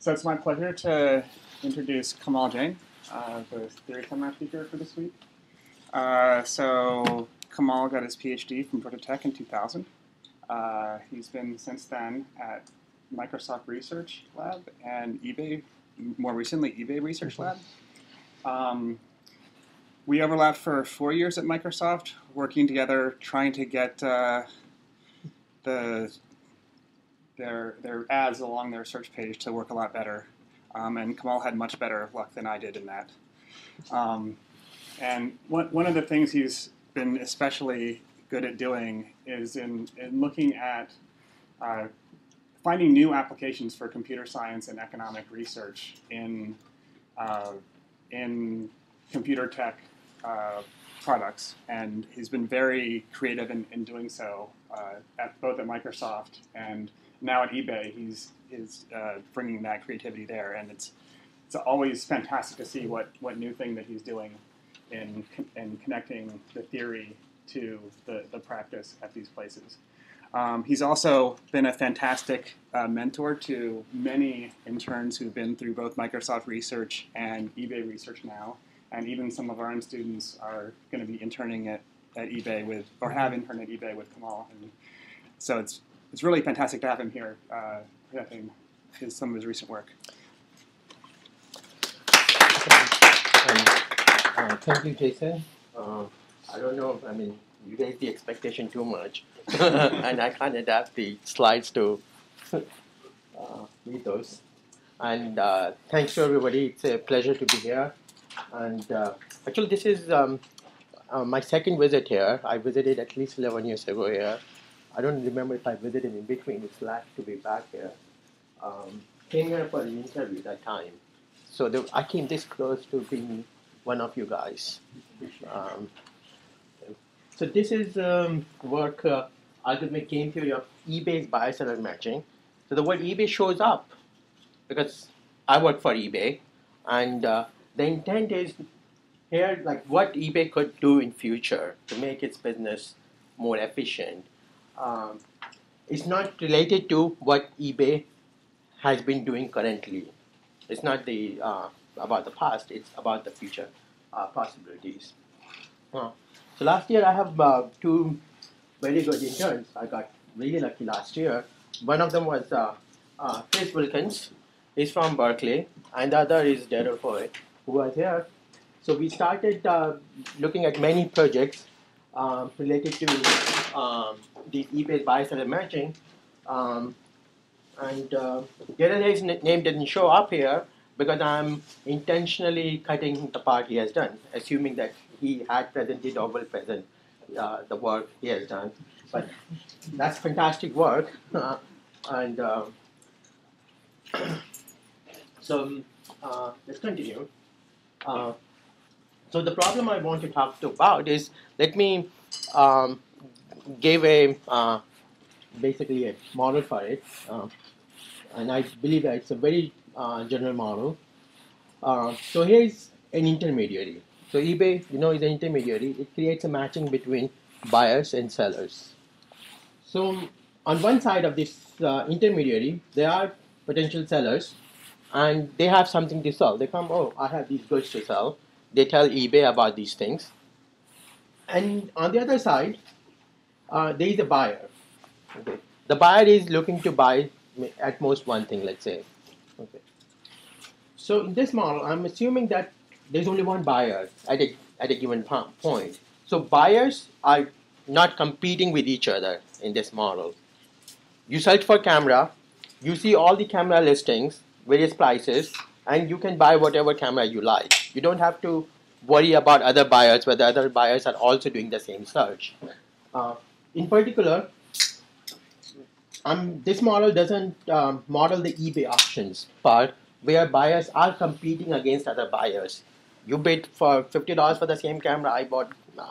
So it's my pleasure to introduce Kamal Jain, the theory math speaker for this week. So Kamal got his PhD from Georgia Tech in 2000. He's been since then at Microsoft Research Lab and eBay, more recently eBay Research Lab. We overlapped for 4 years at Microsoft, working together, trying to get their ads along their search page to work a lot better. And Kamal had much better luck than I did in that. And one of the things he's been especially good at doing is in looking at finding new applications for computer science and economic research in computer tech products. And he's been very creative in doing so, both at Microsoft and now at eBay. He's bringing that creativity there, and it's always fantastic to see what new thing that he's doing in connecting the theory to the practice at these places. He's also been a fantastic mentor to many interns who've been through both Microsoft Research and eBay Research now, and even some of our own students are going to be interning at eBay with, or have interned at eBay with Kamal. And so it's really fantastic to have him here presenting some of his recent work. Thank you, Jason. I don't know, I mean, you raised the expectation too much, and I can't adapt the slides to read those. And thanks to everybody. It's a pleasure to be here. And actually, this is my second visit here. I visited at least 11 years ago here. I don't remember if I visited in between. It's glad to be back here. Came here for an interview that time. So I came this close to being one of you guys. So this is work, Algorithmic Game Theory of eBay's buyer-seller matching. So the word eBay shows up because I work for eBay. And the intent is here, like what eBay could do in future to make its business more efficient. It's not related to what eBay has been doing currently. It's not about the past, it's about the future possibilities. So last year I have two very good interns. I got really lucky last year. One of them was Chris Wilkins. He's from Berkeley, and the other is Daryl Hoy, who was here. So we started looking at many projects related to the eBay buyer-seller matching. And Daryl name didn't show up here because I'm intentionally cutting the part he has done, assuming that he had presented or will present the work he has done. But that's fantastic work. So let's continue. So the problem I want to talk about is, let me give basically a model for it, and I believe that it's a very general model. So here is an intermediary. So eBay, is an intermediary. It creates a matching between buyers and sellers. So on one side of this intermediary, there are potential sellers, and they have something to sell. They come, oh, I have these goods to sell. They tell eBay about these things. And on the other side, there is a buyer. Okay. The buyer is looking to buy at most one thing, let's say. Okay. So in this model, I'm assuming that there's only one buyer at a given point. So buyers are not competing with each other in this model. You search for camera, you see all the camera listings, various prices, and you can buy whatever camera you like. You don't have to worry about other buyers, whether other buyers are also doing the same search. In particular, this model doesn't model the eBay auctions part, where buyers are competing against other buyers. You bid for $50 for the same camera, I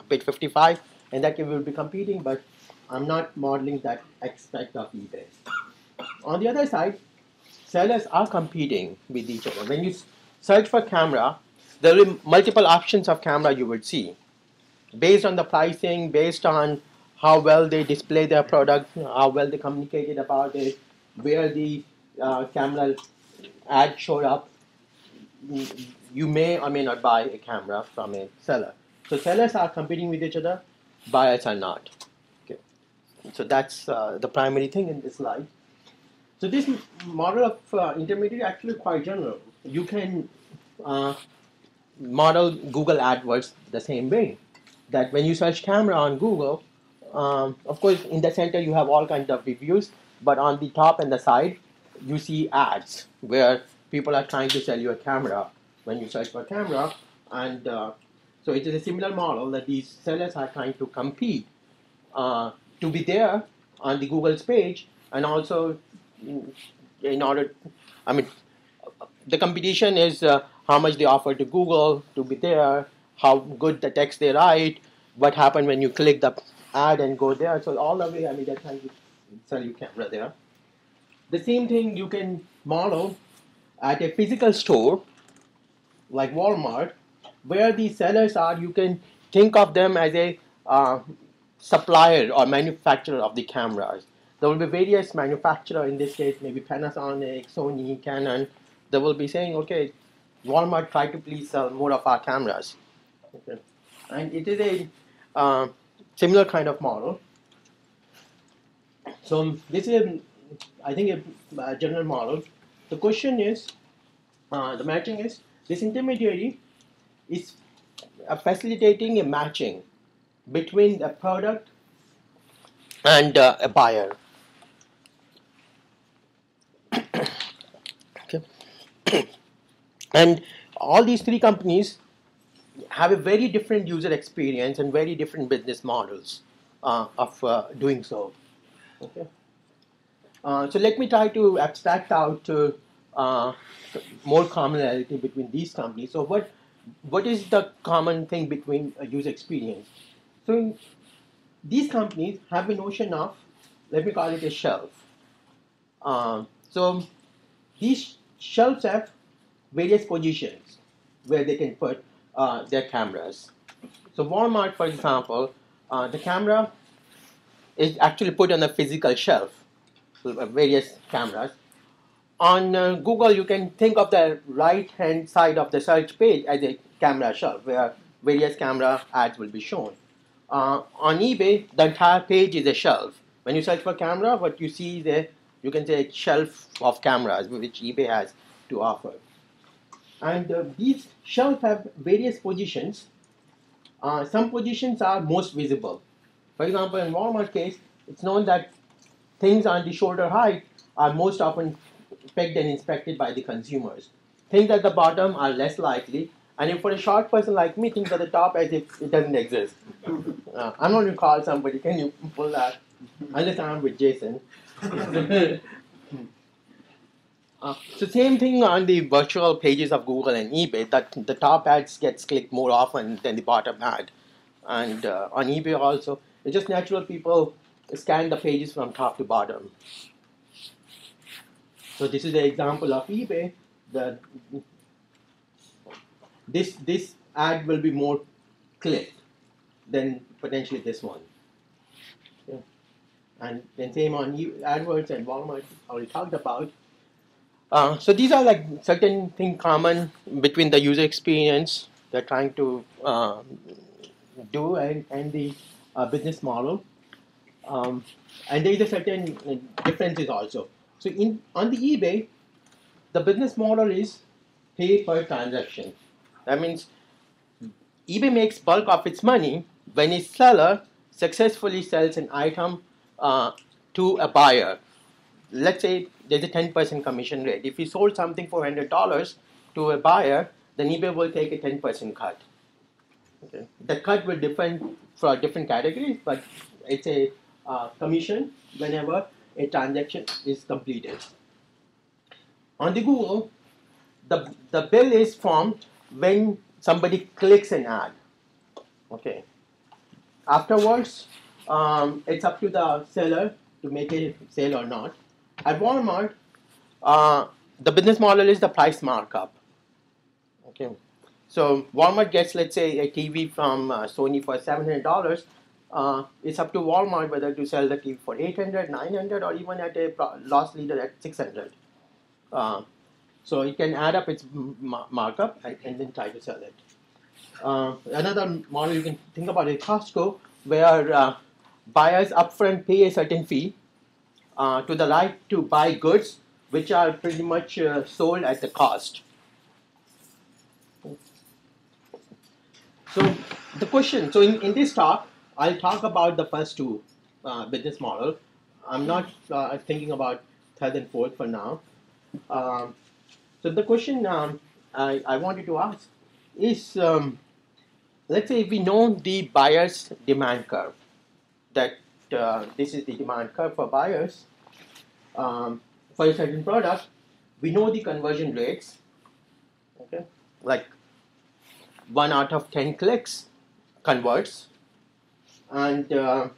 bid $55, and that we will be competing, but I'm not modeling that aspect of eBay. On the other side, sellers are competing with each other. When you search for camera, there will be multiple options of camera you would see. Based on the pricing, based on how well they display their product, how well they communicated about it, where the camera ad showed up, you may or may not buy a camera from a seller. So sellers are competing with each other, buyers are not. Okay. So that's the primary thing in this slide. So this model of intermediary actually quite general. You can model Google AdWords the same way. That when you search camera on Google, of course in the center you have all kinds of reviews, but on the top and the side you see ads where people are trying to sell you a camera when you search for camera, and so it is a similar model that these sellers are trying to compete to be there on the Google's page, and also in order, I mean, the competition is how much they offer to Google to be there, how good the text they write, what happened when you click the ad and go there. So all the way, I mean, they're trying to sell you camera there. The same thing you can model at a physical store like Walmart, where the sellers are. You can think of them as a supplier or manufacturer of the cameras. There will be various manufacturers, in this case maybe Panasonic, Sony, Canon. They will be saying, okay, Walmart, try to please sell more of our cameras. Okay. And it is a similar kind of model. So this is, I think, a general model. The question is, the matching is, this intermediary is facilitating a matching between a product and a buyer. Okay. And all these three companies have a very different user experience and very different business models of doing so. Okay. So let me try to abstract out more commonality between these companies. So what is the common thing between user experience? So these companies have a notion of, let me call it a shelf. So these shelves have various positions where they can put their cameras. So Walmart, for example, the camera is actually put on a physical shelf, various cameras. On Google, you can think of the right-hand side of the search page as a camera shelf where various camera ads will be shown. On eBay, the entire page is a shelf. When you search for camera, what you see is you can say a shelf of cameras which eBay has to offer. And these shelves have various positions. Some positions are most visible. For example, in Walmart case, it's known that things on the shoulder height are most often picked and inspected by the consumers. Things at the bottom are less likely, and if for a short person like me, things at the top as if it doesn't exist. I'm not going to call somebody, can you pull that? Unless I'm with Jason. So same thing on the virtual pages of Google and eBay, that the top ads gets clicked more often than the bottom ad. And on eBay also, it's just natural people scan the pages from top to bottom. So this is an example of eBay. This ad will be more clicked than potentially this one. Yeah. And then same on AdWords and Walmart, already talked about. So these are like certain things common between the user experience they're trying to do and the business model. And there is a certain differences also. So on the eBay, the business model is pay per transaction. That means eBay makes bulk of its money when a seller successfully sells an item to a buyer. Let's say there's a 10% commission rate. If you sold something for $100 to a buyer, then eBay will take a 10% cut. Okay. The cut will differ for different categories, but it's a commission whenever a transaction is completed. On the Google, the bill is formed when somebody clicks an ad. Okay. Afterwards, it's up to the seller to make a sale or not. At Walmart, the business model is the price markup. Okay. So Walmart gets, let's say, a TV from Sony for $700. It's up to Walmart whether to sell the TV for $800, $900, or even at a loss leader at $600. So it can add up its markup and then try to sell it. Another model you can think about is Costco, where buyers upfront pay a certain fee to the right to buy goods which are pretty much sold at the cost. So the question, so in this talk, I'll talk about the first two business model. I'm not thinking about third and fourth for now. So the question I wanted to ask is, let's say if we know the buyer's demand curve, that this is the demand curve for buyers for a certain product, we know the conversion rates, okay, like 1 out of 10 clicks converts. And the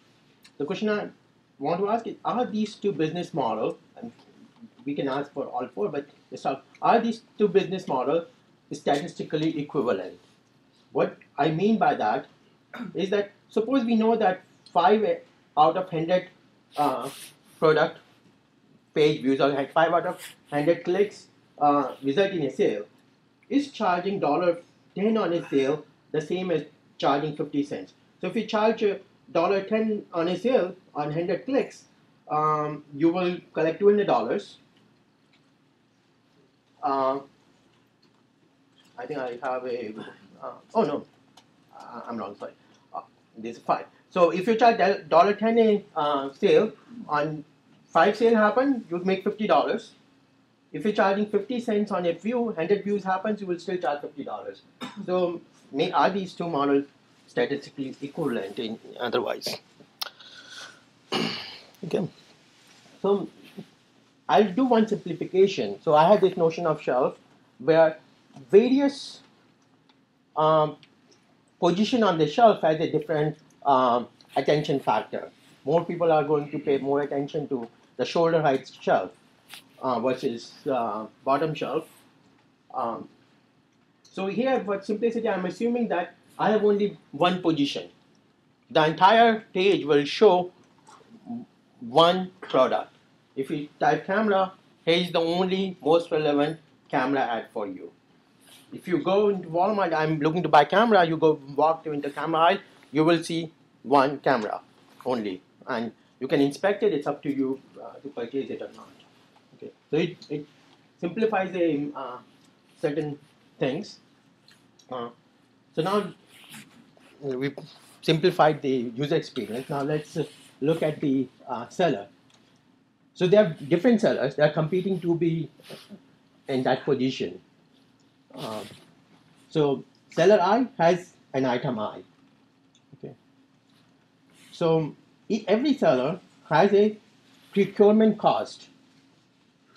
question I want to ask is, are these two business models, and we can ask for all four, but are these two business models statistically equivalent? What I mean by that is that suppose we know that 5 out of 100 product page views or 5 out of 100 clicks result in a sale. Is charging $10 on a sale the same as charging 50 cents? So if you charge $10 on a sale on 100 clicks, you will collect $200. I think I have a, oh no, I'm wrong, sorry. This is 5. So if you charge $10 a sale, on 5 sales happen, you make $50. If you're charging 50 cents on a view, 100 views happens, you will still charge $50. So are these two models statistically equivalent in otherwise? Okay. So I'll do one simplification. So I have this notion of shelf where various position on the shelf has a different attention factor. More people are going to pay more attention to the shoulder height shelf versus bottom shelf. So here, for simplicity, I'm assuming that I have only one position. The entire page will show one product. If you type camera, here is the only most relevant camera ad for you. If you go into Walmart, I'm looking to buy camera, you go walk into camera aisle, you will see one camera only. And you can inspect it, it's up to you to purchase it or not. Okay. So it simplifies certain things. So now we've simplified the user experience. Now let's look at the seller. So there are different sellers. They are competing to be in that position. So seller I has an item I. Okay. So every seller has a procurement cost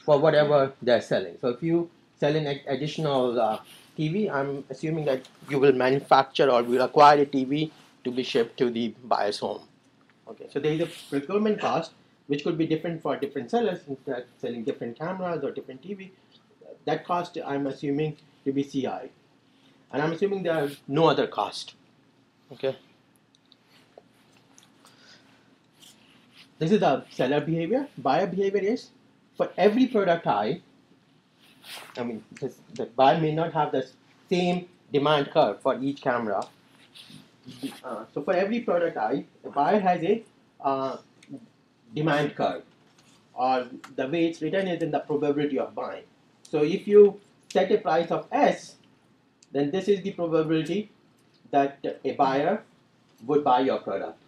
for whatever they're selling. So if you sell an additional TV, I'm assuming that you will manufacture or will acquire a TV to be shipped to the buyer's home. Okay. So there is a procurement cost which could be different for different sellers. If they're selling different cameras or different TV, that cost I'm assuming to be CI. And I'm assuming there are no other cost. Okay. This is the seller behavior. Buyer behavior is, for every product I mean, the buyer may not have the same demand curve for each camera. So for every product the buyer has a demand curve, or the way it's written is in the probability of buying. So if you set a price of S, then this is the probability that a buyer would buy your product.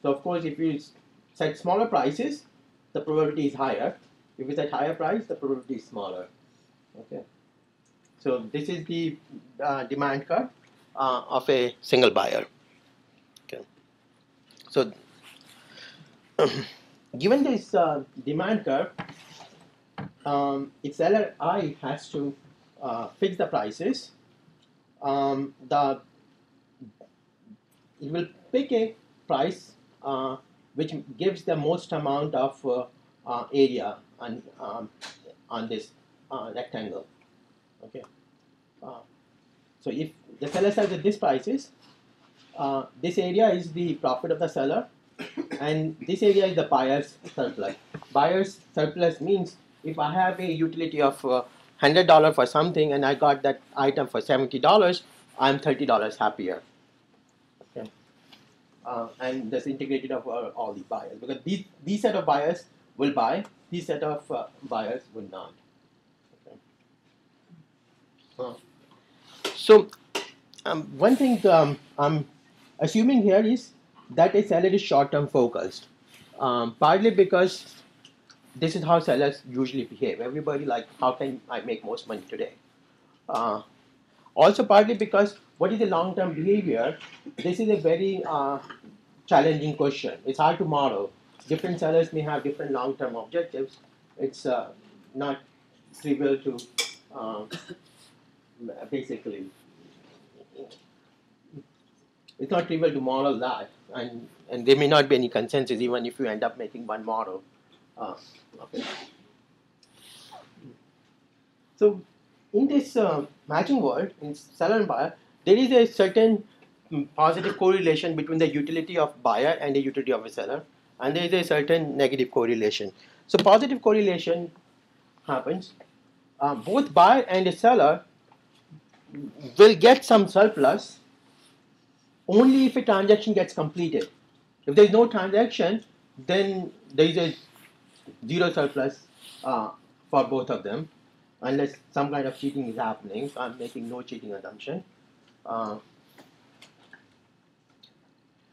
So of course, if you set smaller prices, the probability is higher. If you set higher price, the probability is smaller. Okay. So this is the demand curve of a single buyer. Okay. So given this demand curve, if seller I has to fix the prices, it will pick a price which gives the most amount of area on this rectangle. Okay. So if the seller sells at this prices, this area is the profit of the seller, and this area is the buyer's surplus. Buyer's surplus means if I have a utility of $100 for something and I got that item for $70, I'm $30 happier. Okay. And that's integrated of all the buyers, because these set of buyers will buy, these set of buyers will not. Okay. So one thing I'm assuming here is that a seller is short-term focused, partly because this is how sellers usually behave. Everybody like, how can I make most money today? Also partly because what is the long-term behavior? This is a very challenging question. It's hard to model. Different sellers may have different long-term objectives. It's not trivial to basically, it's not trivial to model that, and there may not be any consensus even if you end up making one model. Okay. So in this matching world, in seller and buyer, there is a certain positive correlation between the utility of buyer and the utility of a seller, and there is a certain negative correlation. So positive correlation happens. Both buyer and a seller will get some surplus only if a transaction gets completed. If there is no transaction, then there is a zero surplus for both of them, unless some kind of cheating is happening. So I'm making no cheating assumption. So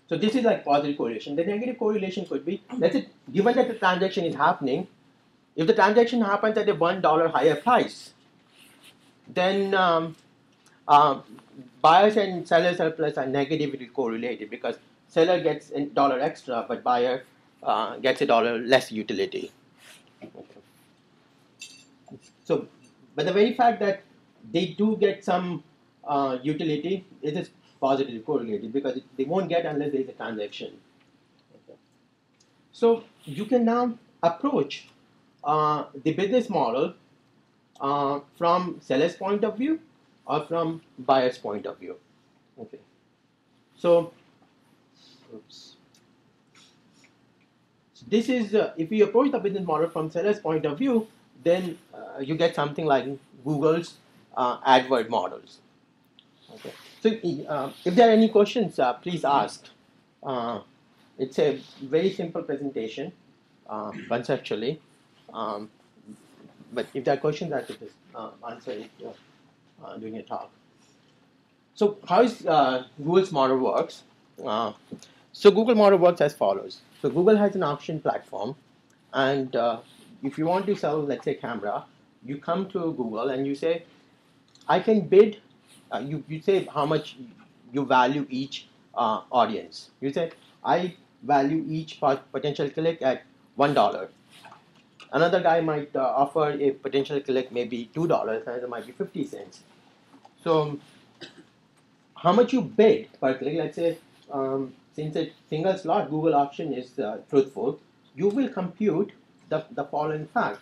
this is like positive correlation. The negative correlation could be, let's say, given that the transaction is happening, if the transaction happens at a $1 higher price, then buyers and seller surplus are negatively correlated, because seller gets $1 extra, but buyer gets $1 less utility. Okay. So, but the very fact that they do get some utility, it is positively correlated, because they won't get unless there is a transaction. Okay. So you can now approach the business model from seller's point of view or from buyer's point of view. Okay. So, this is if we approach the business model from seller's point of view, then you get something like Google's AdWord models. Okay. So if there are any questions, please ask. It's a very simple presentation conceptually, but if there are questions, I could just answer it during a talk. So how is Google's model works? So Google model works as follows. So Google has an auction platform, and if you want to sell, let's say, camera, you come to Google and you say, I can bid. You say how much you value each audience. You say, I value each potential click at $1. Another guy might offer a potential click maybe $2, another might be 50 cents. So how much you bid per click, let's say, since a single slot Google auction is truthful, you will compute the following fact.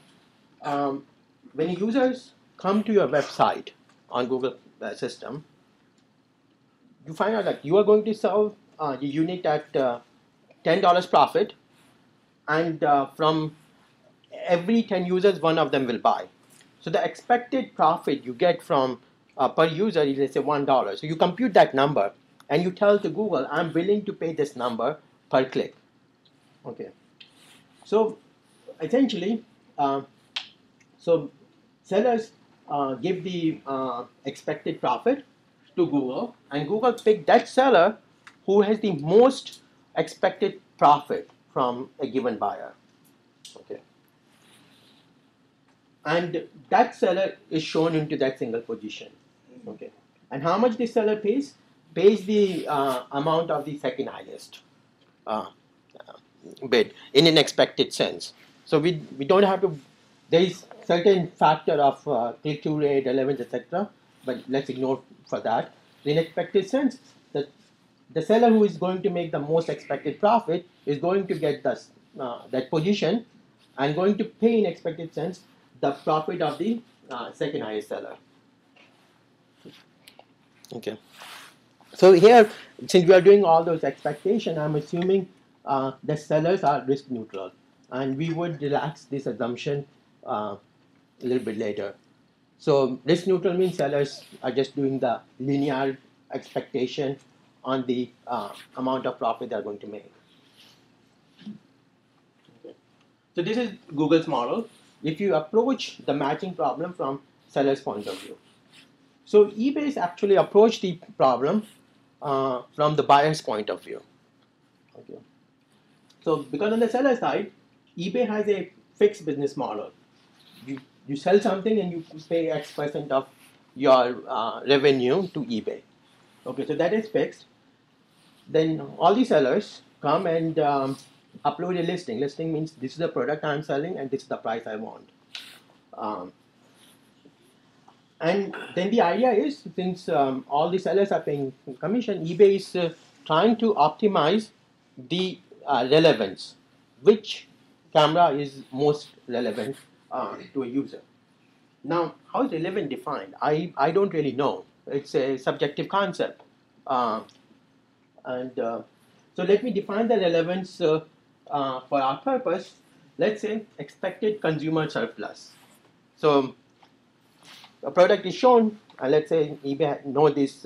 When users come to your website on Google system, you find out that you are going to sell the unit at $10 profit, and from every 10 users, one of them will buy. So the expected profit you get from per user is, let's say, $1. So you compute that number and you tell to Google, I'm willing to pay this number per click. Okay. So essentially, so sellers give the expected profit to Google, and Google pick that seller who has the most expected profit from a given buyer. Okay. And that seller is shown into that single position. Okay. And how much the seller pays? Pays the amount of the second highest bid in an expected sense. So we don't have to, there is certain factor of click-through rate, relevance, etc. But let's ignore for that. In expected sense, the seller who is going to make the most expected profit is going to get that position and going to pay in expected sense the profit of the second highest seller. Okay. So here, since we are doing all those expectations, I'm assuming the sellers are risk neutral, and we would relax this assumption a little bit later. So risk neutral means sellers are just doing the linear expectation on the amount of profit they're going to make. Okay. So this is Google's model. If you approach the matching problem from seller's point of view. So eBay's actually approached the problem from the buyer's point of view. Okay. So because on the seller side, eBay has a fixed business model. You sell something and you pay X% of your revenue to eBay. Okay, so that is fixed. Then all the sellers come and upload a listing. Listing means this is the product I'm selling and this is the price I want. And then the idea is, since all the sellers are paying commission, eBay is trying to optimize the relevance. Which camera is most relevant to a user? Now, how is relevant defined? I don't really know. It's a subjective concept. So let me define the relevance for our purpose. Let's say expected consumer surplus. So a product is shown, and let's say eBay know this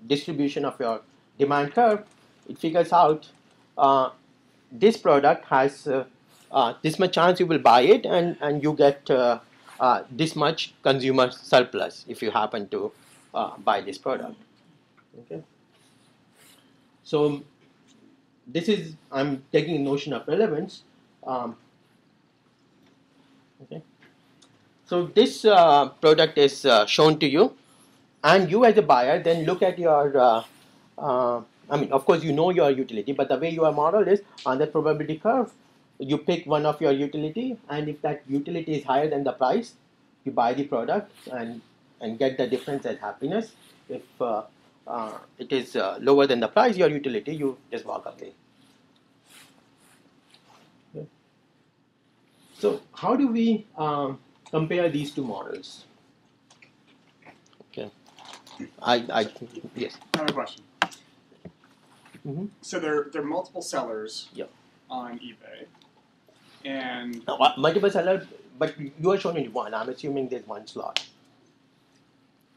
distribution of your demand curve. It figures out this product has this much chance you will buy it, and you get this much consumer surplus if you happen to buy this product. Okay. So this is, I'm taking a notion of relevance. Okay. So this product is shown to you, and you as a buyer then look at your, I mean, of course you know your utility, but the way your model is on the probability curve, you pick one of your utility, and if that utility is higher than the price, you buy the product and get the difference as happiness. If it is lower than the price, your utility, you just walk away. Okay. So how do we compare these two models? Okay. Yes. Another question. Mm-hmm. So there are multiple sellers Yep. on eBay, and Multiple sellers, but you are shown only one. I'm assuming there's one slot.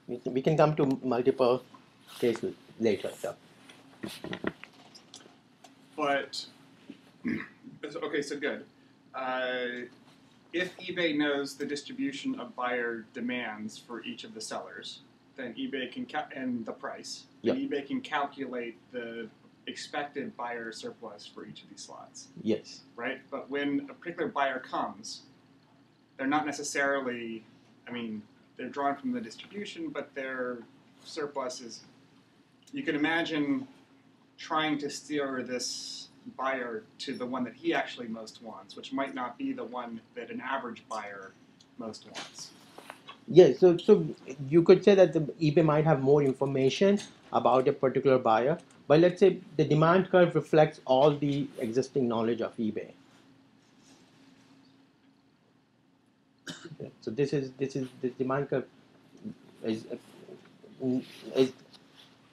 We can come to multiple cases later. So. but okay, so good. If eBay knows the distribution of buyer demands for each of the sellers, then eBay can and the price. Yep. Then eBay can calculate the expected buyer surplus for each of these slots. Yes. Right? But when a particular buyer comes, they're not necessarily, I mean, they're drawn from the distribution, but their surplus is, you can imagine trying to steer this buyer to the one that he actually most wants, which might not be the one that an average buyer most wants. Yes, so you could say that the eBay might have more information about a particular buyer, but let's say the demand curve reflects all the existing knowledge of eBay. Okay. So this is the demand curve is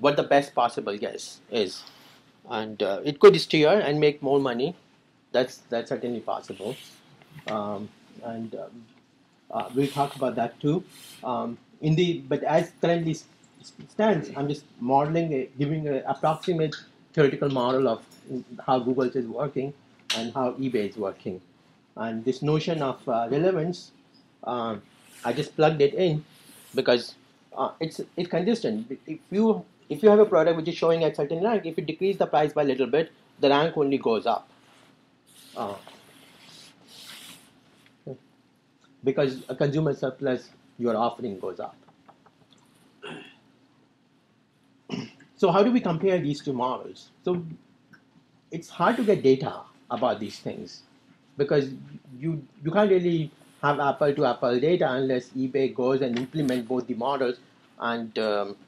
what the best possible guess is, and it could steer and make more money. That's certainly possible, and we'll talk about that too. But as currently stands, I'm just modeling, giving an approximate theoretical model of how Google is working and how eBay is working. And this notion of relevance, I just plugged it in because it's consistent. If you have a product which is showing at certain rank, if you decrease the price by a little bit, the rank only goes up. Because a consumer surplus your offering goes up. So how do we compare these two models? So it's hard to get data about these things because you can't really have apple to apple data unless eBay goes and implement both the models and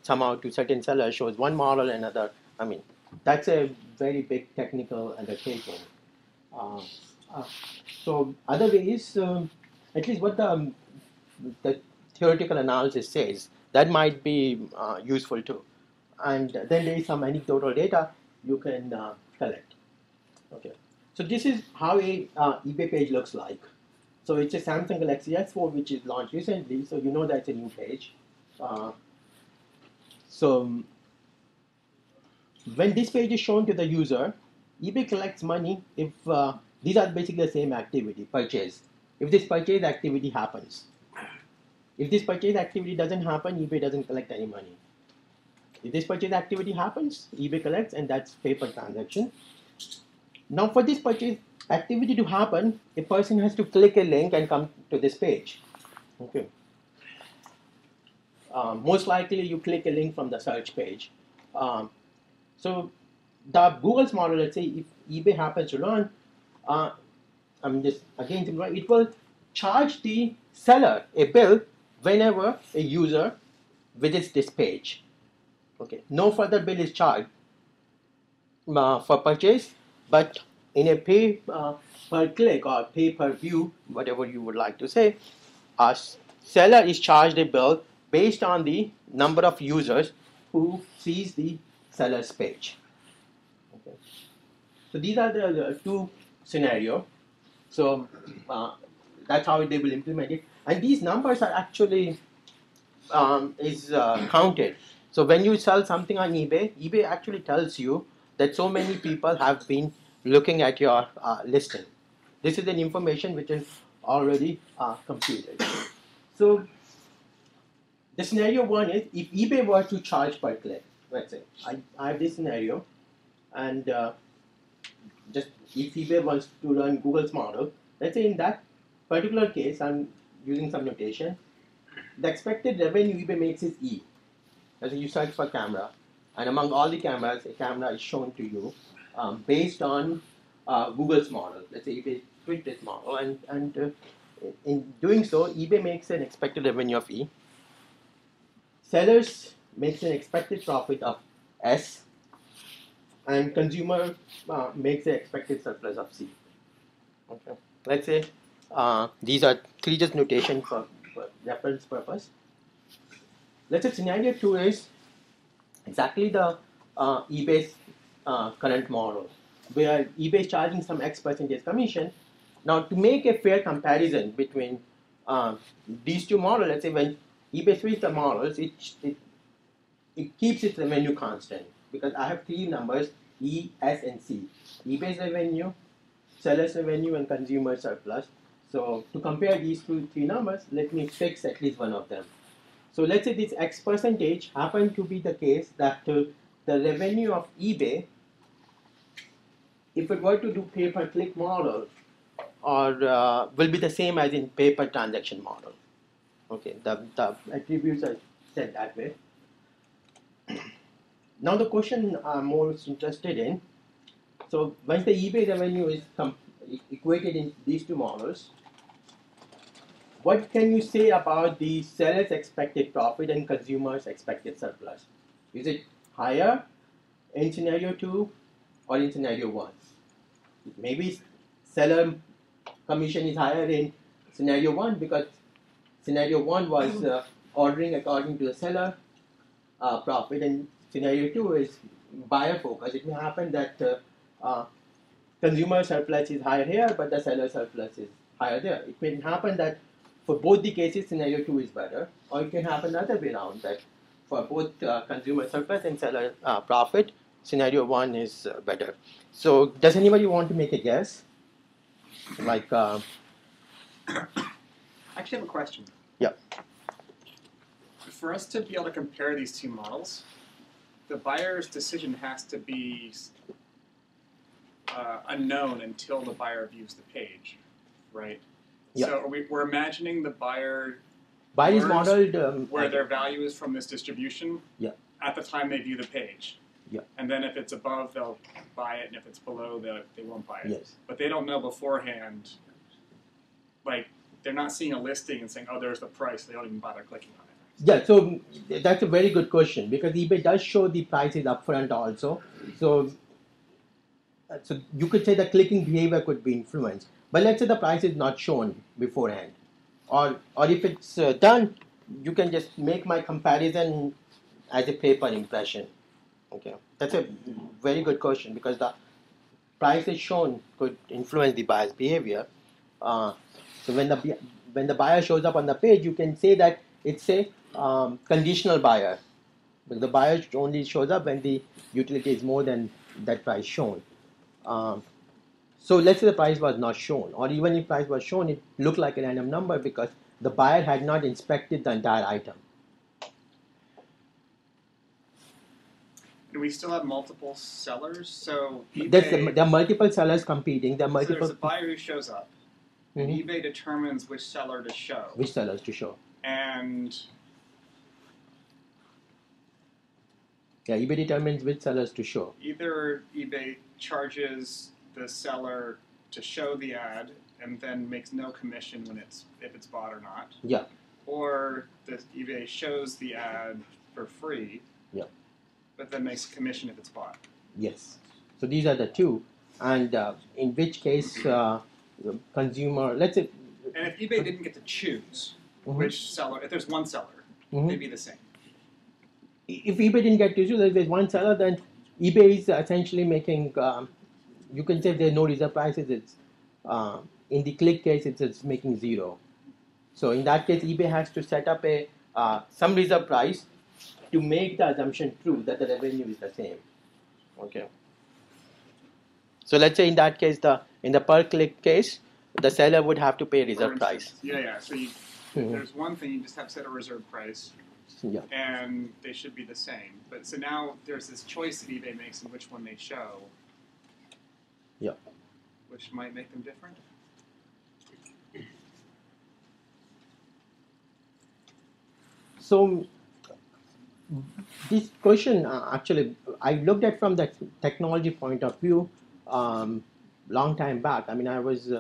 somehow to certain sellers shows one model and another. I mean, that's a very big technical undertaking. So other ways, at least what the theoretical analysis says, that might be useful too. And then there is some anecdotal data you can collect. Okay. So this is how a eBay page looks like. So it's a Samsung Galaxy S4 which is launched recently, so you know that's a new page. So when this page is shown to the user, eBay collects money if these are basically the same activity, purchase. If this purchase activity happens. If this purchase activity doesn't happen, eBay doesn't collect any money. If this purchase activity happens, eBay collects, and that's paper transaction. Now for this purchase activity to happen, a person has to click a link and come to this page. Okay. Most likely you click a link from the search page. So the Google's model, let's say if eBay happens to run, I'm just again it will charge the seller a bill whenever a user visits this page. Okay, no further bill is charged for purchase, but in a pay per click or pay per view, whatever you would like to say, a seller is charged a bill based on the number of users who sees the seller's page. Okay. So these are the two scenarios. So that's how they will implement it. And these numbers are actually counted. So when you sell something on eBay, eBay actually tells you that so many people have been looking at your listing. This is an information which is already computed. So the scenario one is if eBay were to charge per click. Let's say I have this scenario, and just if eBay wants to run Google's model, let's say in that particular case, I'm using some notation. The expected revenue eBay makes is E. As you search for camera, and among all the cameras, a camera is shown to you based on Google's model. Let's say eBay tweaked this model, and in doing so, eBay makes an expected revenue of E. Sellers makes an expected profit of S, and consumer makes an expected surplus of C. Okay. Let's say these are three just notation for reference purpose. Let's say scenario 2 is exactly the eBay's current model, where eBay is charging some X percentage commission. Now, to make a fair comparison between these two models, let's say when eBay switches the models, it keeps its revenue constant, because I have three numbers, E, S, and C. eBay's revenue, seller's revenue, and consumer surplus. So to compare these three numbers, let me fix at least one of them. So let's say this X percentage happened to be the case that the revenue of eBay, if it were to do pay per click model, or will be the same as in pay per transaction model. Okay, the attributes are set that way. Now the question I'm most interested in, so once the eBay revenue is equated in these two models, what can you say about the seller's expected profit and consumer's expected surplus? Is it higher in scenario 2 or in scenario 1? Maybe seller commission is higher in scenario 1 because scenario 1 was ordering according to the seller profit, and scenario 2 is buyer focus. It may happen that consumer surplus is higher here, but the seller surplus is higher there. It may happen that for both the cases, scenario 2 is better, or it can happen the other way around, that for both consumer surplus and seller profit, scenario 1 is better. So does anybody want to make a guess? Like, I actually have a question. Yeah. For us to be able to compare these two models, the buyer's decision has to be unknown until the buyer views the page, right? Yeah. So we're imagining the buyer is modeled where their value is from this distribution. Yeah. At the time they view the page. Yeah. And then if it's above, they'll buy it, and if it's below, they won't buy it. Yes. But they don't know beforehand. Like, they're not seeing a listing and saying, "Oh, there's the price." They don't even bother clicking on it. Yeah, so that's a very good question, because eBay does show the prices upfront also. So you could say the clicking behavior could be influenced. But let's say the price is not shown beforehand. Or if it's done, you can just make my comparison as a paper impression. Okay, that's a very good question, because the price is shown could influence the buyer's behavior. So So when the buyer shows up on the page, you can say that it's a conditional buyer. But the buyer only shows up when the utility is more than that price shown. So let's say the price was not shown, or even if price was shown, it looked like a random number because the buyer had not inspected the entire item. Do we still have multiple sellers? So there are multiple sellers competing. There are multiple. So there's a buyer who shows up, and eBay determines which seller to show. Which sellers to show. And yeah, eBay determines which sellers to show. Either eBay charges the seller to show the ad and then makes no commission when if it's bought or not. Yeah. Or eBay shows the ad for free. Yeah. But then makes a commission if it's bought. Yes. So these are the two, and in which case, consumer. Let's say. And if eBay didn't get to choose which seller, if there's one seller, they'd be the same. If eBay didn't get to choose, if there's one seller, then eBay is essentially making. You can say if there's no reserve prices, it's in the click case, it's making zero. So in that case, eBay has to set up a some reserve price to make the assumption true that the revenue is the same. Okay. So let's say in that case, in the per click case, the seller would have to pay reserve price. Yeah. So there's one thing, you just have to set a reserve price. Yeah. And they should be the same. But so now there's this choice that eBay makes in which one they show. Yeah. Which might make them different. So this question actually I looked at from the technology point of view long time back. I mean, I was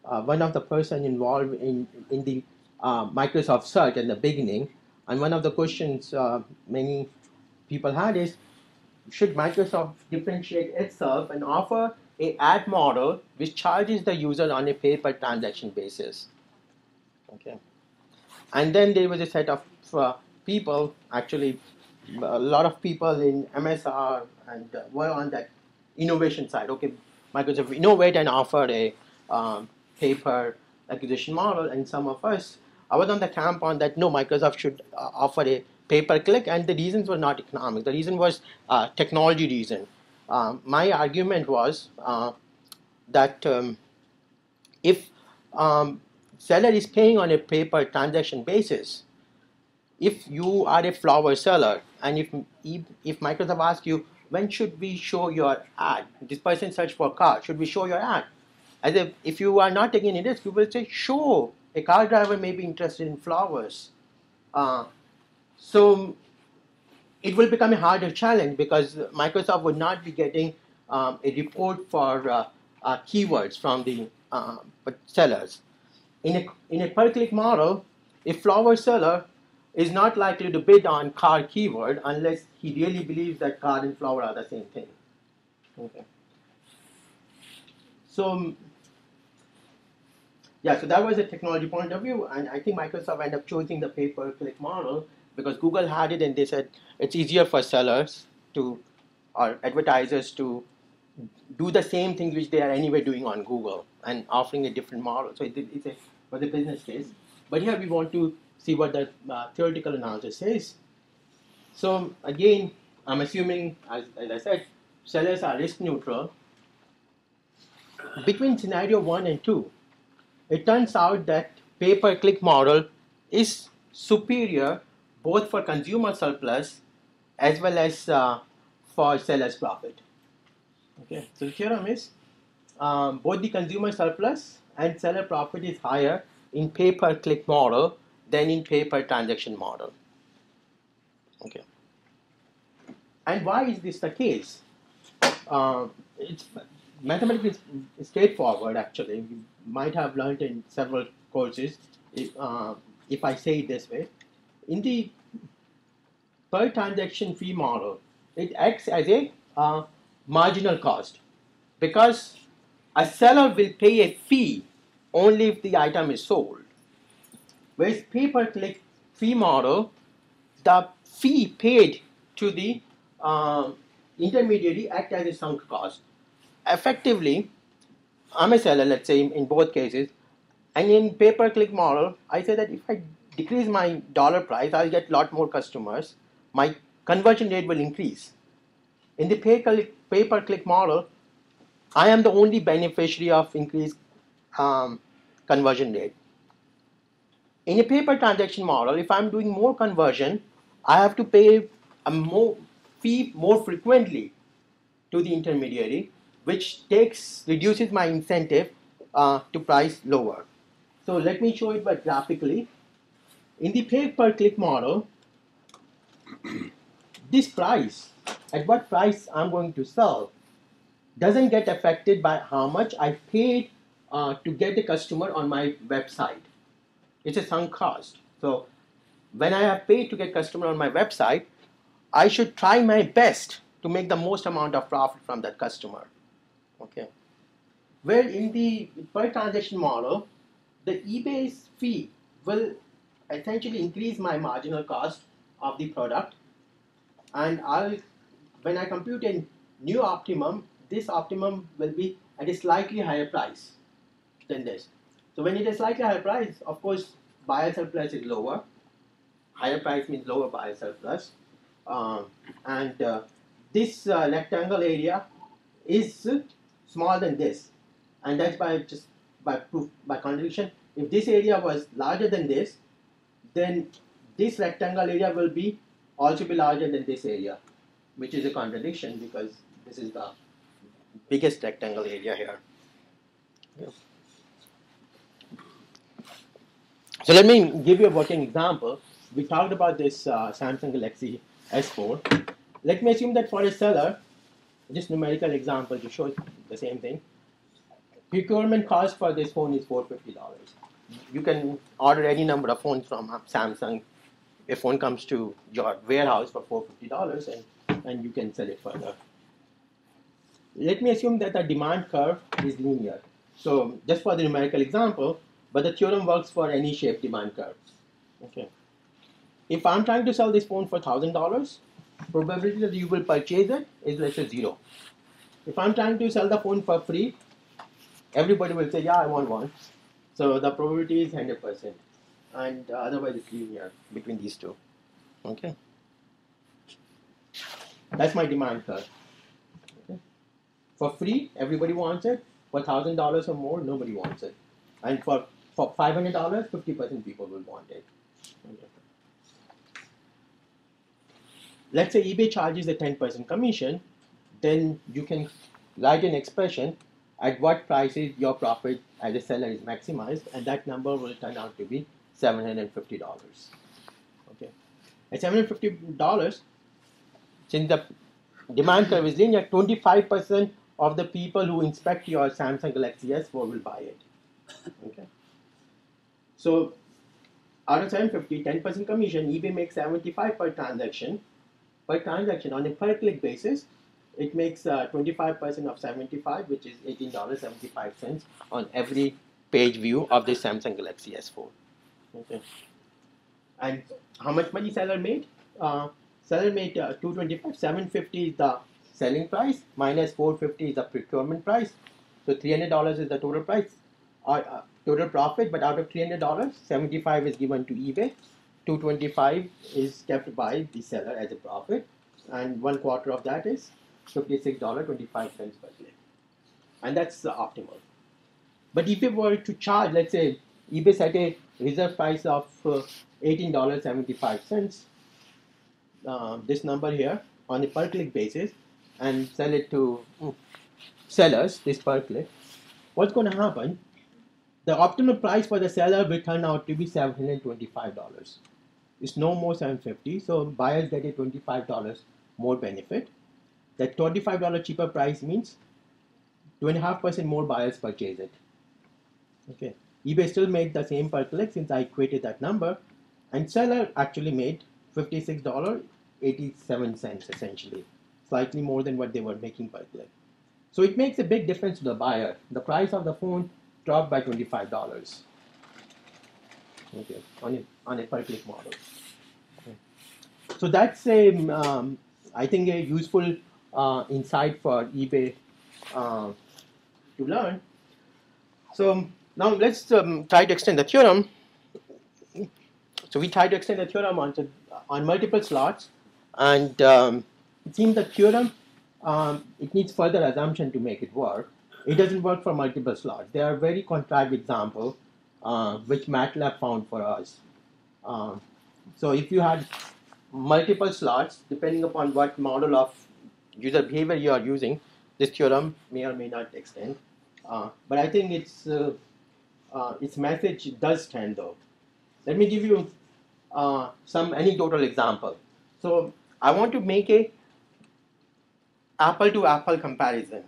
one of the person involved in the Microsoft search in the beginning, and one of the questions many people had is, should Microsoft differentiate itself and offer a ad model which charges the user on a pay per transaction basis? Okay, and then there was a set of people, actually a lot of people in MSR and were on that innovation side. Okay, Microsoft innovate and offer a pay per acquisition model, and some of us, I was on the camp on that no, Microsoft should offer a pay per click, and the reasons were not economic. The reason was technology reason. My argument was that if seller is paying on a pay per transaction basis, if you are a flower seller and if Microsoft asks you, when should we show your ad? This person searched for a car. Should we show your ad? As if you are not taking any risk, you will say, sure, a car driver may be interested in flowers. So it will become a harder challenge because Microsoft would not be getting a report for keywords from the sellers. In a per-click model, a flower seller is not likely to bid on car keyword unless he really believes that car and flower are the same thing. Okay. So yeah, so that was a technology point of view, and I think Microsoft ended up choosing the pay-per-click model because Google had it, and they said it's easier for sellers or advertisers to do the same things which they are anyway doing on Google and offering a different model. So it's for the business case. But here we want to see what the theoretical analysis says. So again, I'm assuming, as I said, sellers are risk neutral. Between scenario 1 and 2, it turns out that pay-per-click model is superior both for consumer surplus as well as for seller's profit. Okay, so the theorem is both the consumer surplus and seller profit is higher in pay-per-click model than in pay-per-transaction model. Okay, and why is this the case? It's mathematically straightforward. Actually, you might have learned in several courses. If I say it this way, in the per-transaction fee model, it acts as a marginal cost because a seller will pay a fee only if the item is sold. Whereas pay-per-click fee model, the fee paid to the intermediary acts as a sunk cost. Effectively, I'm a seller, let's say in both cases, And in pay-per-click model, I say that if I decrease my dollar price, I'll get a lot more customers. My conversion rate will increase. In the pay-per-click model, I am the only beneficiary of increased conversion rate. In a pay-per-transaction model, if I'm doing more conversion, I have to pay a fee more frequently to the intermediary, which reduces my incentive to price lower. So let me show it graphically. In the pay-per-click model, this price, at what price I'm going to sell, doesn't get affected by how much I paid to get the customer on my website. It's a sunk cost. So when I have paid to get customer on my website, I should try my best to make the most amount of profit from that customer. Okay. Where in the per transaction model, the eBay's fee will essentially increase my marginal cost of the product, and when I compute a new optimum, this optimum will be at a slightly higher price than this. So when it is slightly higher price, of course, buyer surplus is lower. Higher price means lower buyer surplus, and this rectangle area is smaller than this, and that's by contradiction. If this area was larger than this, then this rectangle area will also be larger than this area, which is a contradiction because this is the biggest rectangle area here. Yeah. So let me give you a working example. We talked about this Samsung Galaxy S4. Let me assume that for a seller, just numerical example to show the same thing. Procurement cost for this phone is $450. You can order any number of phones from Samsung. A phone comes to your warehouse for $450 and you can sell it further. Let me assume that the demand curve is linear. So just for the numerical example, but the theorem works for any shape demand curve. Okay. If I'm trying to sell this phone for $1,000, probability that you will purchase it is, let's say, 0. If I'm trying to sell the phone for free, everybody will say, yeah, I want one. So the probability is 100%. And otherwise it's linear between these two. Okay. That's my demand curve. Okay. For free, everybody wants it. For $1,000 or more, nobody wants it. And for $500, 50% people will want it. Okay. Let's say eBay charges a 10% commission, then you can write an expression at what prices your profit as a seller is maximized, and that number will turn out to be $750. Okay. At $750, since the demand curve is linear, 25% of the people who inspect your Samsung Galaxy S4 will buy it. Okay. So out of 750, 10% commission, eBay makes $75 per transaction. Per transaction on a per click basis, it makes 25% of 75, which is $18.75 on every page view of the Samsung Galaxy S4. Okay. And how much money seller made? Seller made $225. $750 is the selling price minus $450 is the procurement price. So $300 is the total price, total profit. But out of $300, 75 is given to eBay. $225 is kept by the seller as a profit, and 1/4 of that is $56.25 per click, and that's the optimal. But if you were to charge, let's say eBay set a reserve price of $18.75, this number here on a per click basis, and sell it to sellers, this per click, what's going to happen? The optimal price for the seller will turn out to be $725. It's no more $750, so buyers get a $25 more benefit. That $25 cheaper price means 2.5% more buyers purchase it. Okay. eBay still made the same per click since I equated that number, and seller actually made $56.87 essentially, slightly more than what they were making per click. So it makes a big difference to the buyer. The price of the phone dropped by $25. Okay, on a per click model. Okay. So that's I think a useful insight for eBay to learn. So Now let's try to extend the theorem. So we try to extend the theorem on multiple slots, and it seems the theorem it needs further assumption to make it work. It doesn't work for multiple slots. There are very contrived examples which MATLAB found for us. So if you had multiple slots, depending upon what model of user behavior you are using, this theorem may or may not extend. But I think its message does stand though. Let me give you some anecdotal example. So I want to make a apple to apple comparison.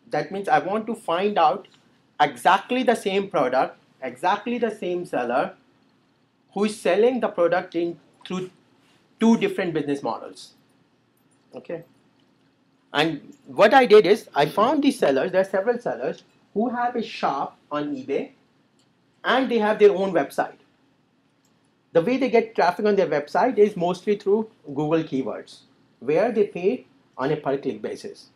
That means I want to find out exactly the same product, exactly the same seller who is selling the product through two different business models. Okay. And what I did is I found these sellers, there are several sellers who have a shop on eBay and they have their own website. The way they get traffic on their website is mostly through Google keywords, where they pay on a per click basis.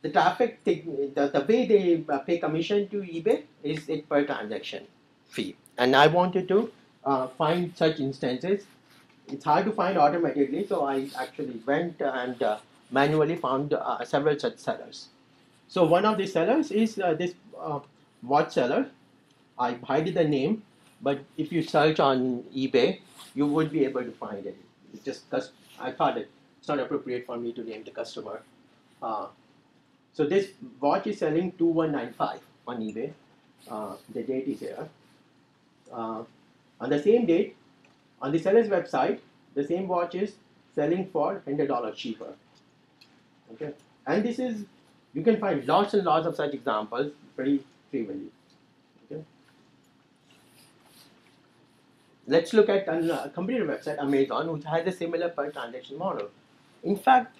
The traffic, the way they pay commission to eBay is a per transaction fee. And I wanted to find such instances. It's hard to find automatically, so I actually went and manually found several such sellers. So one of the sellers is this watch seller. I hide the name, but if you search on eBay, you would be able to find it. It's just I thought it's not appropriate for me to name the customer. So this watch is selling 2195 on eBay. The date is here. On the same date, on the seller's website, the same watch is selling for $100 cheaper. Okay, and this is, you can find lots and lots of such examples pretty trivially. Okay. Let's look at a computer website, Amazon, which has a similar per transaction model. In fact,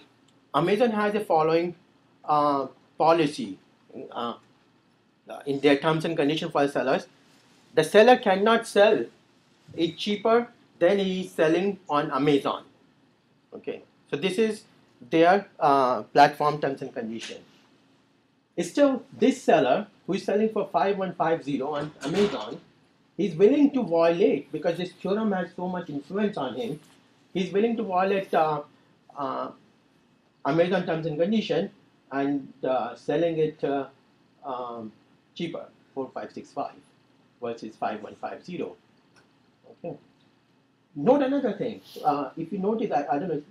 Amazon has a following policy in their terms and conditions for sellers. The seller cannot sell it cheaper than he is selling on Amazon. Okay, so this is their platform terms and conditions. Still, this seller who is selling for 5150 on Amazon, he's willing to violate, because this theorem has so much influence on him, he's willing to violate Amazon terms and condition and selling it cheaper, 4565 versus 5150. Okay. Note another thing. If you notice, I don't know,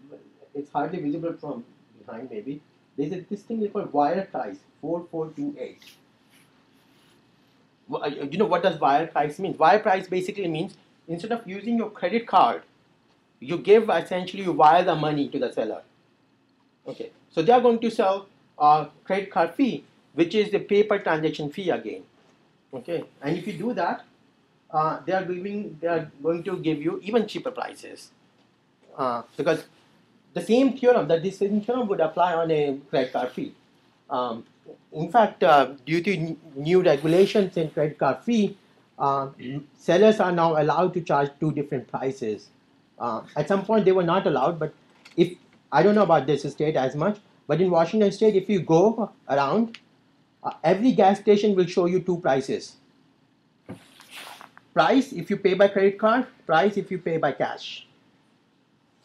it's hardly visible from behind maybe. There's this thing called wire price, 4428. You know what does wire price mean? Wire price basically means instead of using your credit card, you give essentially, you wire the money to the seller. Okay, so they are going to sell a credit card fee, which is the pay per transaction fee again. Okay, and if you do that, they are going to give you even cheaper prices because the same theorem, this same theorem would apply on a credit card fee. In fact, due to new regulations in credit card fee, sellers are now allowed to charge two different prices. At some point, they were not allowed, but if I don't know about this state as much, but in Washington State, if you go around, every gas station will show you two prices. Price if you pay by credit card, price if you pay by cash.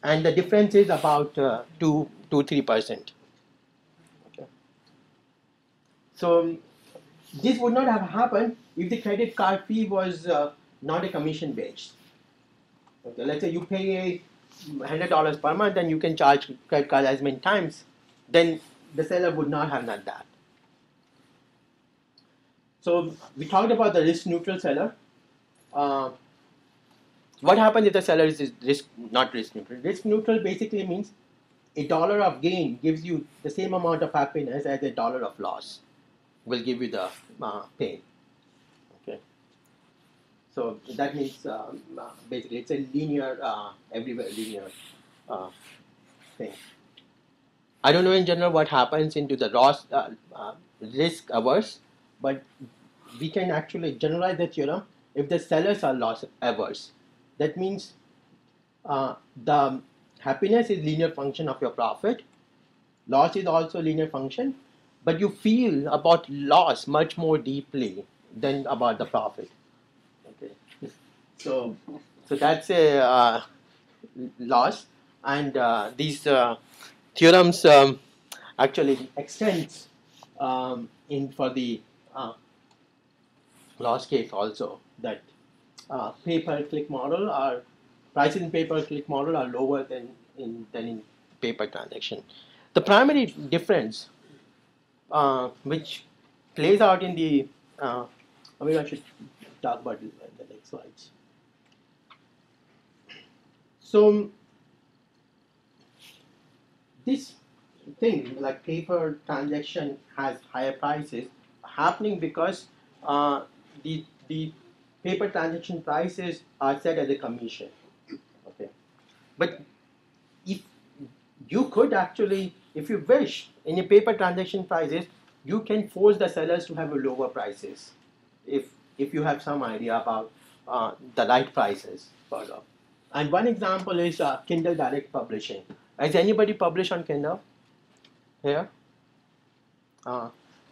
And the difference is about 2-3%. Okay. So this would not have happened if the credit card fee was not a commission based. Okay, let's say you pay $100 per month and you can charge credit card as many times, then the seller would not have done that. So we talked about the risk neutral seller. What happens if the seller is not risk neutral? Risk neutral basically means $1 of gain gives you the same amount of happiness as $1 of loss will give you the pain. Okay. So that means basically it's a linear, everywhere linear thing. I don't know in general what happens into the risk averse, but we can actually generalize the theorem if the sellers are loss averse. That means the happiness is linear function of your profit. Loss is also linear function, but you feel about loss much more deeply than about the profit. Okay, so that's a loss, and these theorems actually extends in for the loss case also, that pay-per-click model are prices in pay-per-click model are lower than in paper transaction. The primary difference which plays out in the maybe I should talk about this in the next slides. So this thing like paper transaction has higher prices happening because the paper transaction prices are set as a commission. Okay, but if you could actually, if you wish, in a paper transaction prices, you can force the sellers to have a lower prices if you have some idea about the right prices for them. And one example is Kindle Direct Publishing. Has anybody published on Kindle here?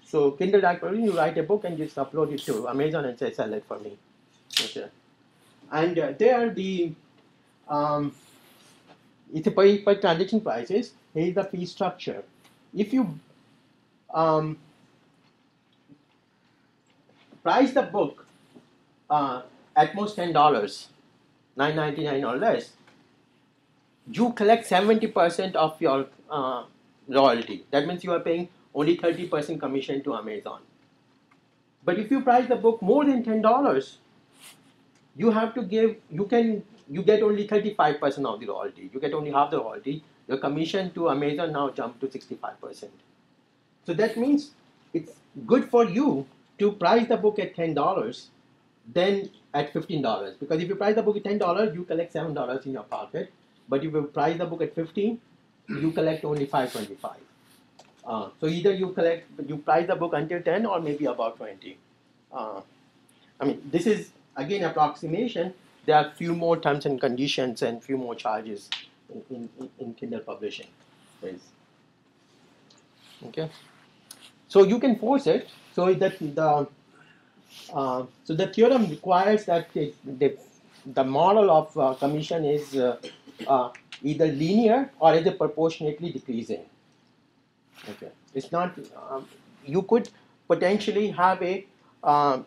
So Kindle Direct Publishing, you write a book and just upload it to Amazon and say, sell it for me. Okay. And there the it's a per transaction prices. Here is the fee structure. If you price the book at most $10, $9.99 or less, you collect 70% of your royalty. That means you are paying only 30% commission to Amazon. But if you price the book more than $10, you have to give, you get only 35% of the royalty. You get only half the royalty. Your commission to Amazon now jumped to 65%. So that means it's good for you to price the book at $10 than at $15. Because if you price the book at $10, you collect $7 in your pocket. But if you price the book at $15, you collect only $5.25. So either you price the book until 10 or maybe about 20. I mean, this is again approximation. There are few more terms and conditions and few more charges in Kindle publishing. Okay, so you can force it. So that the theorem requires that the model of commission is either linear or either proportionately decreasing. Okay, it's not. You could potentially have a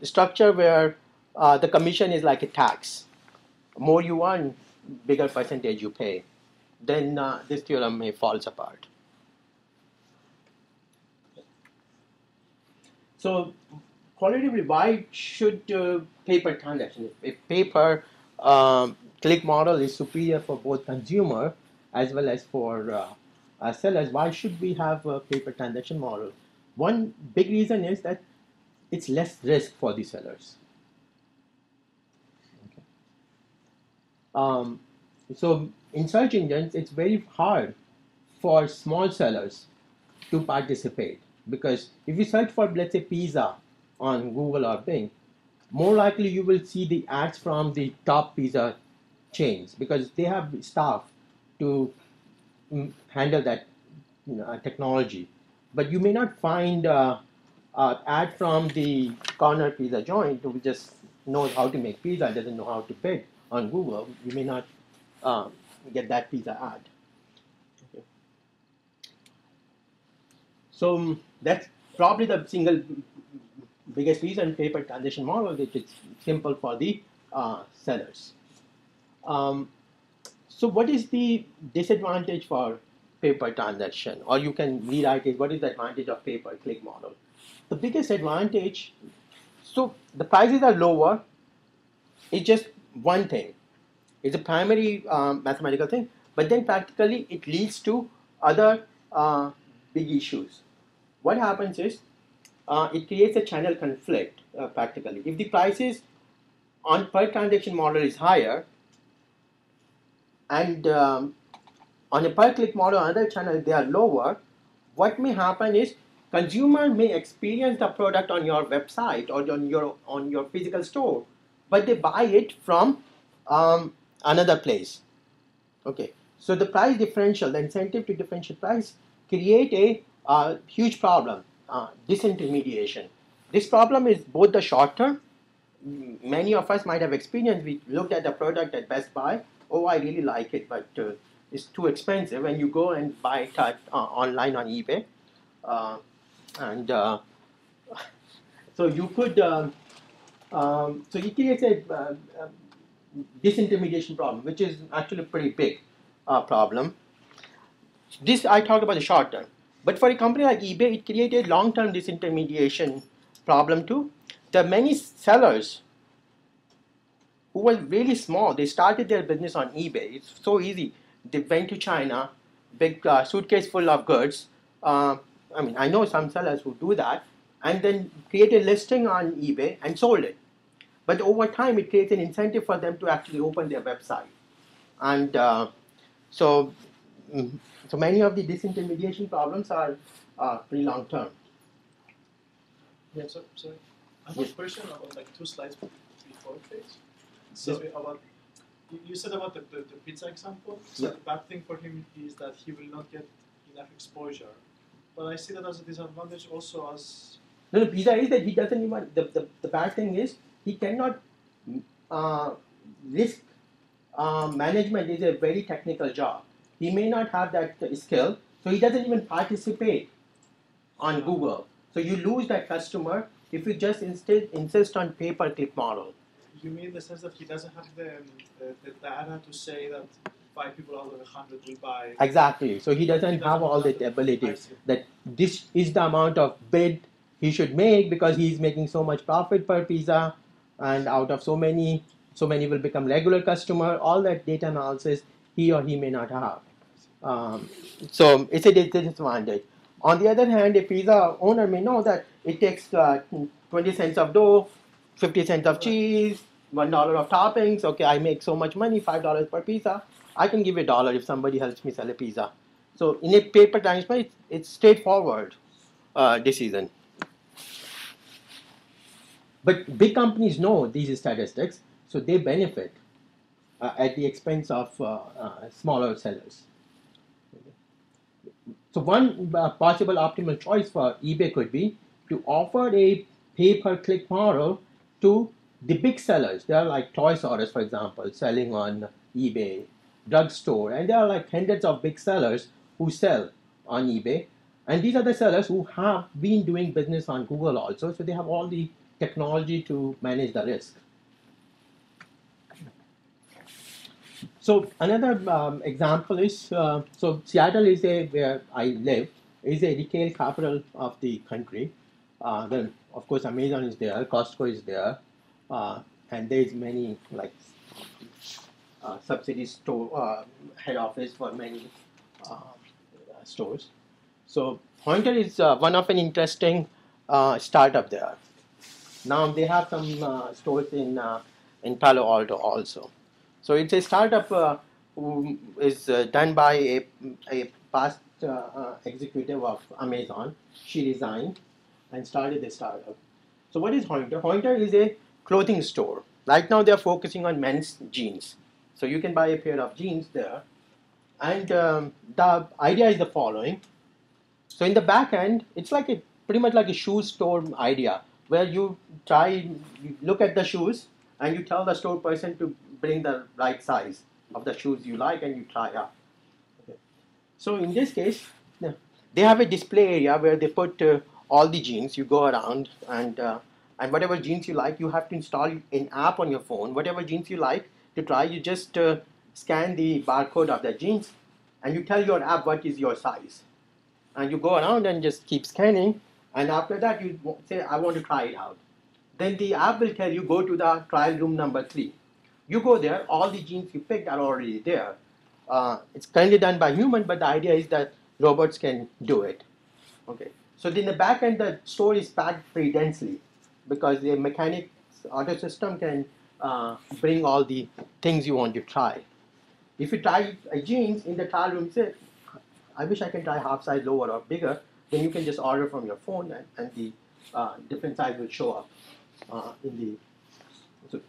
structure where the commission is like a tax. More you earn, bigger percentage you pay. Then this theorem may falls apart. So, qualitatively, why should paper transaction? If paper click model is superior for both consumer as well as for sellers, why should we have a paper transaction model? One big reason is that it's less risk for the sellers. Okay. So in search engines, it's very hard for small sellers to participate, because if you search for, let's say, pizza on Google or Bing, more likely you will see the ads from the top pizza chains because they have staff to handle that technology. But you may not find ad from the corner pizza joint who just knows how to make pizza, doesn't know how to bid on Google. You may not get that pizza ad. Okay. So that's probably the single biggest reason paper transaction model, that it's simple for the sellers. So what is the disadvantage for paper transaction? Or you can rewrite it, what is the advantage of pay-per-click model? The biggest advantage, so the prices are lower, it's just one thing. It's a primary mathematical thing, but then practically it leads to other big issues. What happens is, it creates a channel conflict practically. If the prices on per transaction model is higher, and on a per click model, another channel, they are lower, what may happen is consumer may experience the product on your website or on your physical store, but they buy it from another place. Okay, so the price differential, the incentive to differential price, create a huge problem. disintermediation. This problem is both the short term. Many of us might have experienced, we looked at the product at Best Buy, oh, I really like it, but it's too expensive, and you go and buy it online on eBay. And so you could, so it creates a disintermediation problem, which is actually a pretty big problem. This I talked about the short term, but for a company like eBay, it created long-term disintermediation problem too. There are many sellers who were really small. They started their business on eBay. It's so easy. They went to China, big suitcase full of goods. I mean, I know some sellers who do that, and then create a listing on eBay and sold it. But over time, it creates an incentive for them to actually open their website. And so many of the disintermediation problems are pretty long term. Yeah, so I have a question about like 2 slides before, please. So about you said about the pizza example. So yeah. The bad thing for him is that he will not get enough exposure. But I see that as a disadvantage also as. No, the pizza is that he doesn't even. The bad thing is he cannot risk management is a very technical job. He may not have that skill, so he doesn't even participate on Google. So you lose that customer if you just insist on pay-per-click model. You mean in the sense that he doesn't have the data to say that 5 people out of 100 will buy? Exactly. So he doesn't have all the ability that this is the amount of bid he should make because he's making so much profit per pizza, and out of so many will become regular customer. All that data analysis he or he may not have. So it's a disadvantage. On the other hand, a pizza owner may know that it takes 20 cents of dough, 50 cents of cheese, $1 of toppings. Okay, I make so much money, $5 per pizza. I can give $1 if somebody helps me sell a pizza. So in a paper management, it's straightforward decision. But big companies know these statistics, so they benefit at the expense of smaller sellers. So one possible optimal choice for eBay could be to offer a pay-per-click model to the big sellers. They are like Toys R Us, for example, selling on eBay, drugstore, and there are like hundreds of big sellers who sell on eBay. And these are the sellers who have been doing business on Google also, so they have all the technology to manage the risk. So another example is, so Seattle is where I live, is a retail capital of the country. Then of course Amazon is there, Costco is there, and there's many like subsidy store head office for many stores. So Hointer is one of an interesting startup there. Now they have some stores in Palo Alto also. So it's a startup who is done by a past executive of Amazon. She resigned and started the startup. So what is Hointer? Hointer is a clothing store. Right now they're focusing on men's jeans. So you can buy a pair of jeans there. And the idea is the following. So in the back end, it's like pretty much like a shoe store idea, where you look at the shoes and you tell the store person to bring the right size of the shoes you like and you try out. Okay. So in this case, they have a display area where they put all the jeans. You go around and whatever jeans you like, you have to install an app on your phone. Whatever jeans you like to try, you just scan the barcode of the jeans and you tell your app what is your size. And you go around and just keep scanning, and after that you say, I want to try it out. Then the app will tell you, go to the trial room number 3. You go there, all the jeans you picked are already there. It's currently done by human, but the idea is that robots can do it. Okay. So in the back end, the store is packed pretty densely because the mechanics auto system can bring all the things you want to try. If you try a jeans in the trial room, say, I wish I can try half size lower or bigger, then you can just order from your phone and the different size will show up in the. So,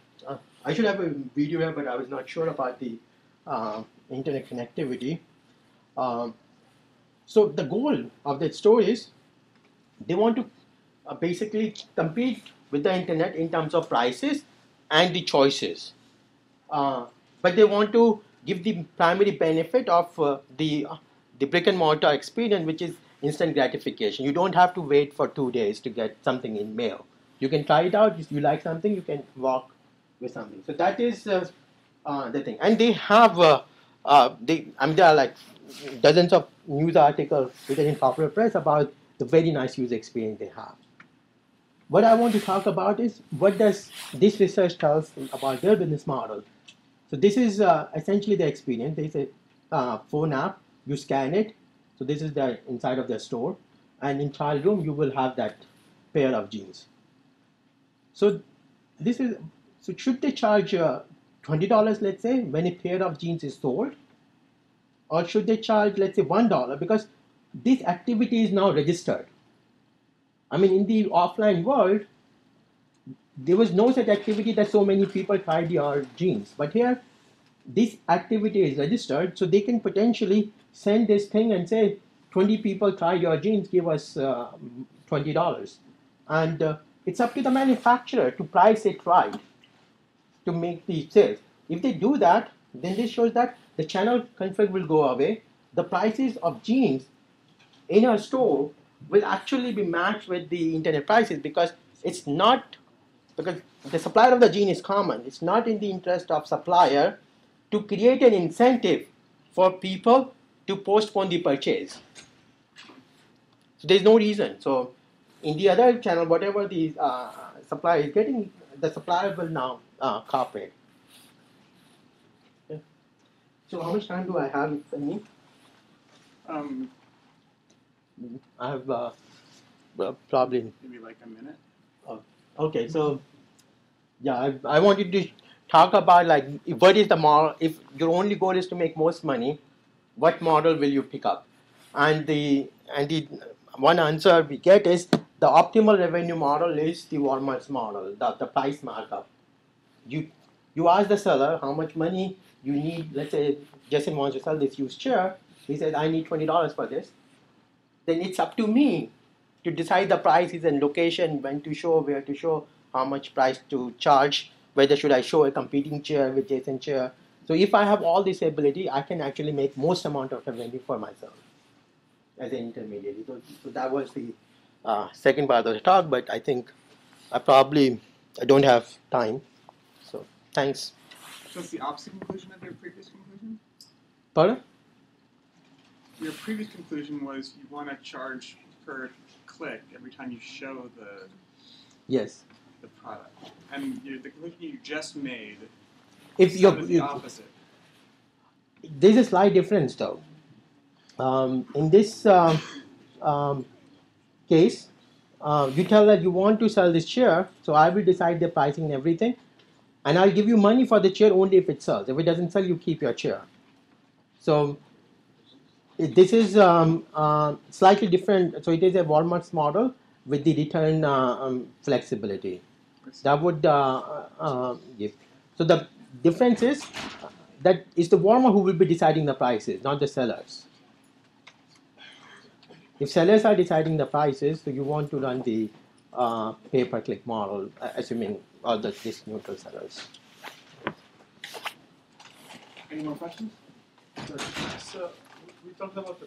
I should have a video here, but I was not sure about the internet connectivity. So the goal of that store is they want to basically compete with the internet in terms of prices and the choices. But they want to give the primary benefit of the brick and mortar experience, which is instant gratification. You don't have to wait for 2 days to get something in mail. You can try it out. If you like something, you can walk with something. So that is the thing. And they have, there are like dozens of news articles written in popular press about the very nice user experience they have. What I want to talk about is what does this research tell us about their business model. So this is essentially the experience. There is a phone app. You scan it. So this is the inside of the store, and in trial room you will have that pair of jeans. So this is so should they charge $20, let's say, when a pair of jeans is sold, or should they charge, let's say, $1 because this activity is now registered? I mean, in the offline world, there was no such activity that so many people tried your jeans. But here, this activity is registered, so they can potentially send this thing and say, 20 people tried your jeans, give us $20. And it's up to the manufacturer to price it right to make the sales. If they do that, then this shows that the channel conflict will go away. The prices of jeans in a store will actually be matched with the internet prices because it's not, because the supplier of the gene is common. It's not in the interest of supplier to create an incentive for people to postpone the purchase. So there's no reason. So in the other channel, whatever the supplier is getting, the supplier will now cooperate. Okay. So how much time do I have, if any? I have probably maybe like a minute. Okay, so yeah, I wanted to talk about like what is the model. If your only goal is to make most money, what model will you pick up? And the one answer we get is the optimal revenue model is the Walmart's model, the price markup. You ask the seller how much money you need. Let's say Jason wants to sell this used chair. He says, I need $20 for this. Then it's up to me to decide the prices and location, when to show, where to show, how much price to charge, whether should I show a competing chair with Jason's chair. So if I have all this ability, I can actually make most amount of revenue for myself as an intermediary. So that was the second part of the talk, but I think I don't have time. So thanks. So it's the opposite conclusion of your previous conclusion? Pardon? Your previous conclusion was you want to charge per click every time you show the product. And the conclusion you just made is the opposite. There's a slight difference though. In this case, you tell that you want to sell this chair, so I will decide the pricing and everything, and I'll give you money for the chair only if it sells. If it doesn't sell, you keep your chair. So this is slightly different. So it is a Walmart's model with the return flexibility. That would give. So the difference is that it's the Walmart who will be deciding the prices, not the sellers. If sellers are deciding the prices, so you want to run the pay-per-click model, assuming all the risk neutral sellers. Any more questions? So we talked about the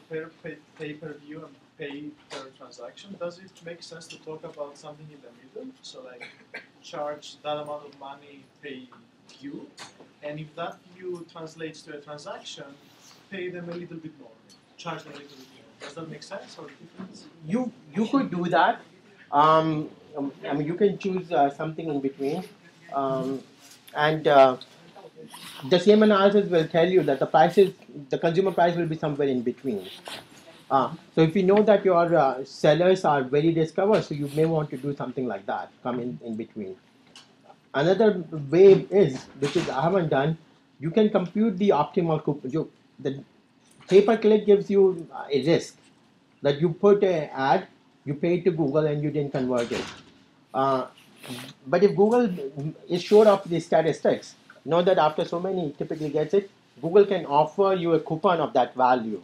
pay-per-view and pay-per-transaction. Does it make sense to talk about something in the middle? So like charge that amount of money, pay you, and if that view translates to a transaction, pay them a little bit more, charge them a little bit more. Does that make sense or difference? You could do that. I mean, you can choose something in between, and the same analysis will tell you that the consumer price will be somewhere in between. So if you know that your sellers are very risk-averse, so you may want to do something like that, come in between. Another way is, which is I haven't done, you can compute the optimal coupon. The pay-per-click gives you a risk that you put an ad, you paid to Google and you didn't convert it. But if Google is sure of the statistics, know that after so many typically gets it, Google can offer you a coupon of that value.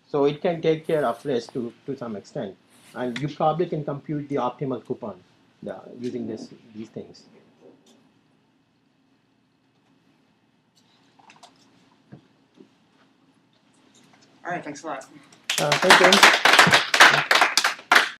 So it can take care of risk to some extent. and you probably can compute the optimal coupon using these things. All right, thanks a lot. Thank you.